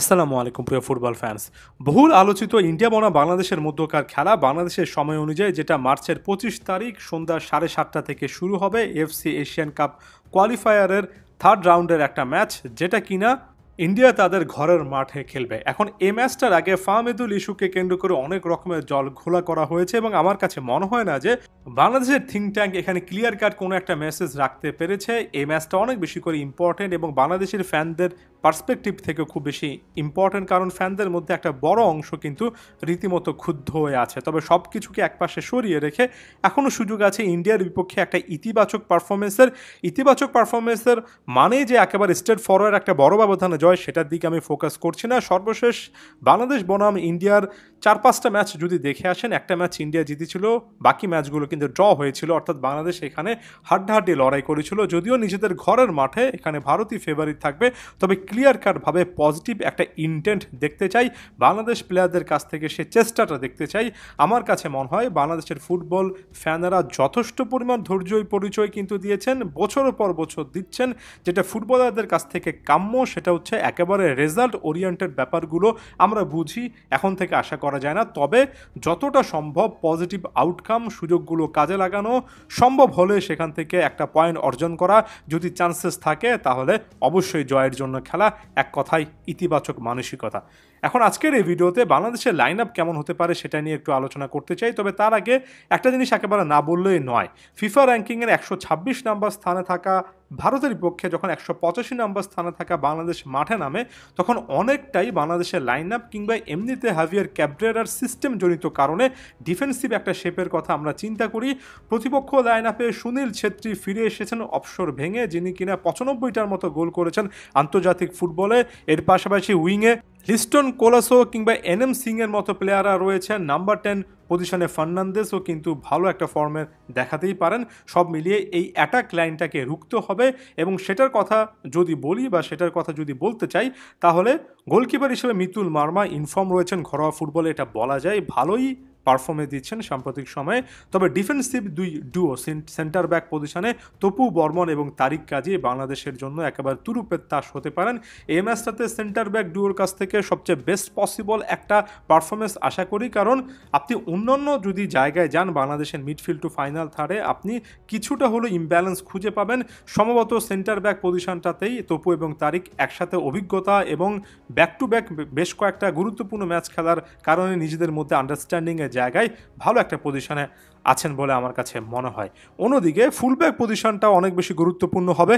আসসালামু আলাইকুম প্রিয় ফুটবল ফ্যান্স। বহুল আলোচিত ইন্ডিয়া বনাম বাংলাদেশের মধ্যকার খেলা বাংলাদেশের সময় অনুযায়ী যেটা মার্চের 25 তারিখ সন্ধ্যা 7:30 থেকে শুরু হবে এফসি এশিয়ান কাপ কোয়ালিফায়ারের থার্ড রাউন্ডের একটা ম্যাচ, যেটা কিনা ইন্ডিয়া তাদের ঘরের মাঠে খেলবে। এখন এই ম্যাচটার আগে ফাহমিদুল ইস্যুকে কেন্দ্র করে অনেক রকমের জল ঘোলা করা হয়েছে এবং আমার কাছে মনে হয় না যে বাংলাদেশের থিঙ্ক ট্যাঙ্ক এখানে ক্লিয়ার কাট কোনো একটা মেসেজ রাখতে পেরেছে। এই ম্যাচটা অনেক বেশি করে ইম্পর্টেন্ট এবং বাংলাদেশের ফ্যানদের পার্সপেক্টিভ থেকে খুব বেশি ইম্পর্টেন্ট, কারণ ফ্যানদের মধ্যে একটা বড় অংশ কিন্তু রীতিমতো ক্ষুব্ধ হয়ে আছে। তবে সব কিছুকে একপাশে সরিয়ে রেখে এখনও সুযোগ আছে ইন্ডিয়ার বিপক্ষে একটা ইতিবাচক পারফরমেন্সের মানে যে একেবারে স্ট্রেট ফরওয়ার্ড একটা বড় ব্যবধানে জয়, সেটার দিকে আমি ফোকাস করছি না। সর্বশেষ বাংলাদেশ বনাম ইন্ডিয়ার 4-5টা ম্যাচ যদি দেখে আসেন, একটা ম্যাচ ইন্ডিয়া জিতেছিল, বাকি ম্যাচগুলো কিন্তু ড্র হয়েছিল, অর্থাৎ বাংলাদেশ এখানে হাড্ডাহাড্ডি লড়াই করেছিল। যদিও নিজেদের ঘরের মাঠে এখানে ভারতই ফেভারিট থাকবে, তবে ক্লিয়ার কাটভাবে পজিটিভ একটা ইন্টেন্ট দেখতে চাই বাংলাদেশ প্লেয়ারদের কাছ থেকে, সে চেষ্টাটা দেখতে চাই। আমার কাছে মনে হয় বাংলাদেশের ফুটবল ফ্যানেরা যথেষ্ট পরিমাণ ধৈর্যই পরিচয় কিন্তু দিয়েছেন, বছরের পর বছর দিচ্ছেন। যেটা ফুটবলারদের কাছ থেকে কাম্য সেটা হচ্ছে একেবারে রেজাল্ট ওরিয়েন্টেড ব্যাপারগুলো আমরা বুঝি, এখন থেকে আশা করা যায় না। তবে যতটা সম্ভব পজিটিভ আউটকাম, সুযোগগুলো কাজে লাগানো, সম্ভব হলে সেখান থেকে একটা পয়েন্ট অর্জন করা, যদি চান্সেস থাকে তাহলে অবশ্যই জয়ের জন্য খেলা, এক কথায় ইতিবাচক মানসিকতা। এখন আজকের এই ভিডিওতে বাংলাদেশের লাইন আপ কেমন হতে পারে সেটা নিয়ে একটু আলোচনা করতে চাই। তবে তার আগে একটা জিনিস একেবারে না বললেই নয়, ফিফা র্যাঙ্কিংয়ের 126 নম্বর স্থানে থাকা ভারতের বিপক্ষে যখন 185 নম্বর স্থানে থাকা বাংলাদেশ মাঠে নামে, তখন অনেকটাই বাংলাদেশের লাইন আপ কিংবা এমনিতে হাভিয়ার ক্যাবরেরার সিস্টেম জনিত কারণে ডিফেন্সিভ একটা শেপের কথা আমরা চিন্তা করি। প্রতিপক্ষ লাইন আপে সুনীল ছেত্রী ফিরে এসেছেন অবসর ভেঙে, যিনি কিনা 95টার মতো গোল করেছেন আন্তর্জাতিক ফুটবলে। এর পাশাপাশি উইংয়ে লিস্টন কোলাসো কিংবা এনএম সিংয়ের মতো প্লেয়াররা রয়েছেন। নাম্বার 10 পজিশনে ফার্নান্দেসও কিন্তু ভালো একটা ফর্মের দেখাতেই পারেন। সব মিলিয়ে এই অ্যাটাক লাইনটাকে রুখতে হবে এবং সেটার কথা যদি বলি বা সেটার কথা যদি বলতে চাই, তাহলে গোলকিপার হিসেবে মিতুল মার্মা ইনফর্ম রয়েছেন ঘরোয়া ফুটবলে, এটা বলা যায়, ভালোই পারফর্মে দিচ্ছেন সাম্প্রতিক সময়ে। তবে ডিফেন্সিভ দুই ডুও সেন্টার ব্যাক পজিশনে তপু বর্মন এবং তারিক কাজী বাংলাদেশের জন্য একেবারে তুরুপের তাস হতে পারেন। এই ম্যাচটাতে সেন্টার ব্যাক ডুওর কাছ থেকে সবচেয়ে বেস্ট পসিবল একটা পারফরমেন্স আশা করি, কারণ আপনি অন্যান্য যদি জায়গায় যান বাংলাদেশের মিডফিল্ড টু ফাইনাল থার্ডে, আপনি কিছুটা হলো ইমব্যালেন্স খুঁজে পাবেন। সম্ভবত সেন্টার ব্যাক পজিশনটাতেই তপু এবং তারিক একসাথে অভিজ্ঞতা এবং ব্যাক টু ব্যাক বেশ কয়েকটা গুরুত্বপূর্ণ ম্যাচ খেলার কারণে নিজেদের মধ্যে আন্ডারস্ট্যান্ডিংয়ের জায়গায় ভালো একটা পজিশনে আছেন বলে আমার কাছে মনে হয়। অন্যদিকে ফুলব্যাক পজিশনটা অনেক বেশি গুরুত্বপূর্ণ হবে।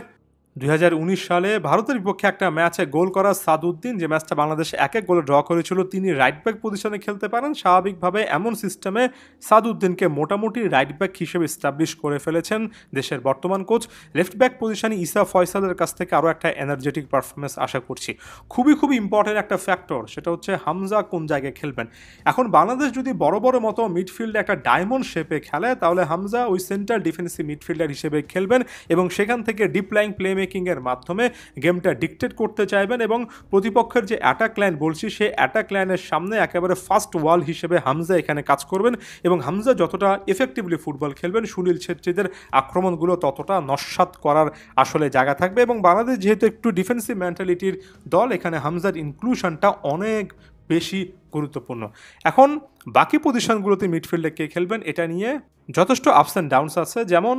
2019 সালে ভারতের বিপক্ষে একটা ম্যাচে গোল করা সাদউদ্দিন, যে ম্যাচটা বাংলাদেশ 1-1 গোলে ড্র করেছিল, তিনি রাইট ব্যাক পজিশনে খেলতে পারেন। স্বাভাবিকভাবে এমন সিস্টেমে সাদউদ্দিনকে মোটামুটি রাইট ব্যাক হিসেবে এস্টাবলিশ করে ফেলেছেন দেশের বর্তমান কোচ। লেফট ব্যাক পজিশনে ইসা ফয়সালের কাছ থেকে আরও একটা এনার্জেটিক পারফরমেন্স আশা করছি। খুবই ইম্পর্টেন্ট একটা ফ্যাক্টর, সেটা হচ্ছে হামজা কোন জায়গায় খেলবেন। এখন বাংলাদেশ যদি বড় মতো মিডফিল্ডে একটা ডায়মন্ড শেপে খেলে, তাহলে হামজা ওই সেন্টার ডিফেন্সিভ মিডফিল্ডার হিসেবে খেলবেন এবং সেখান থেকে ডিপ লাইং প্লে মেকিংয়ের মাধ্যমে গেমটা ডিকটেট করতে চাইবেন এবং প্রতিপক্ষের যে অ্যাটাক লাইন বলছি, সেই অ্যাটাক লাইনের সামনে একেবারে ফার্স্ট ওয়াল হিসেবে হামজা এখানে কাজ করবেন এবং হামজা যতটা এফেক্টিভলি ফুটবল খেলবেন, সুনীল ছেত্রীদের আক্রমণগুলো ততটা নস্যাৎ করার আসলে জায়গা থাকবে। এবং বাংলাদেশ যেহেতু একটু ডিফেন্সিভ মেন্টালিটির দল, এখানে হামজার ইনক্লুশনটা অনেক বেশি গুরুত্বপূর্ণ। এখন বাকি পজিশনগুলোতে মিডফিল্ডে কে খেলবেন এটা নিয়ে যথেষ্ট আপস অ্যান্ড ডাউনস আছে। যেমন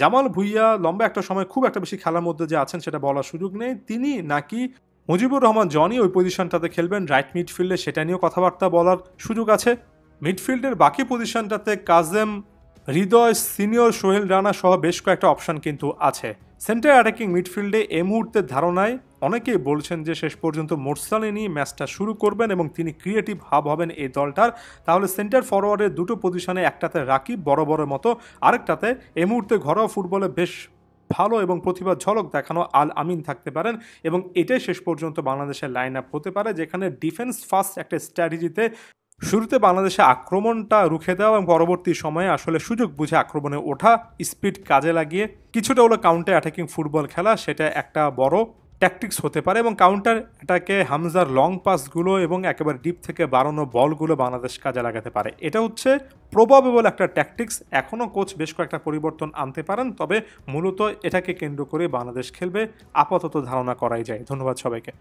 জামাল ভুঁইয়া লম্বা একটা সময় খুব একটা বেশি খেলার মধ্যে যে আছেন সেটা বলার সুযোগ নেই, তিনি নাকি মুজিবুর রহমান জনি ওই পজিশনটাতে খেলবেন রাইট মিডফিল্ডে, সেটা নিয়েও কথাবার্তা বলার সুযোগ আছে। মিডফিল্ডের বাকি পজিশনটাতে কাজেম, হৃদয়, সিনিয়র, সোহেল রানা সহ বেশ কয়েকটা অপশন কিন্তু আছে। সেন্টার অ্যাটাকিং মিডফিল্ডে এই মুহূর্তের ধারণায় অনেকেই বলছেন যে শেষ পর্যন্ত মোরসালিনী ম্যাচটা শুরু করবেন এবং তিনি ক্রিয়েটিভ হাব হবেন এই দলটার। তাহলে সেন্টার ফরওয়ার্ডের দুটো পজিশনে, একটাতে রাকিব বড় মতো, আরেকটাতে এই মুহূর্তে ঘরোয়া ফুটবলে বেশ ভালো এবং প্রতিভার ঝলক দেখানো আল আমিন থাকতে পারেন এবং এটাই শেষ পর্যন্ত বাংলাদেশের লাইন আপ হতে পারে, যেখানে ডিফেন্স ফার্স্ট একটা স্ট্র্যাটেজিতে শুরুতে বাংলাদেশে আক্রমণটা রুখে দেওয়া এবং পরবর্তী সময়ে আসলে সুযোগ বুঝে আক্রমণে ওঠা, স্পিড কাজে লাগিয়ে কিছুটা হলো কাউন্টার অ্যাটাকিং ফুটবল খেলা, সেটা একটা বড় ট্যাকটিক্স হতে পারে। এবং কাউন্টার অ্যাটাকে হামজার লং পাসগুলো এবং একেবারে ডিপ থেকে বাড়ানো বলগুলো বাংলাদেশ কাজে লাগাতে পারে। এটা হচ্ছে প্রবাবেবল একটা ট্যাকটিক্স। এখনও কোচ বেশ কয়েকটা পরিবর্তন আনতে পারেন, তবে মূলত এটাকে কেন্দ্র করে বাংলাদেশ খেলবে আপাতত ধারণা করাই যায়। ধন্যবাদ সবাইকে।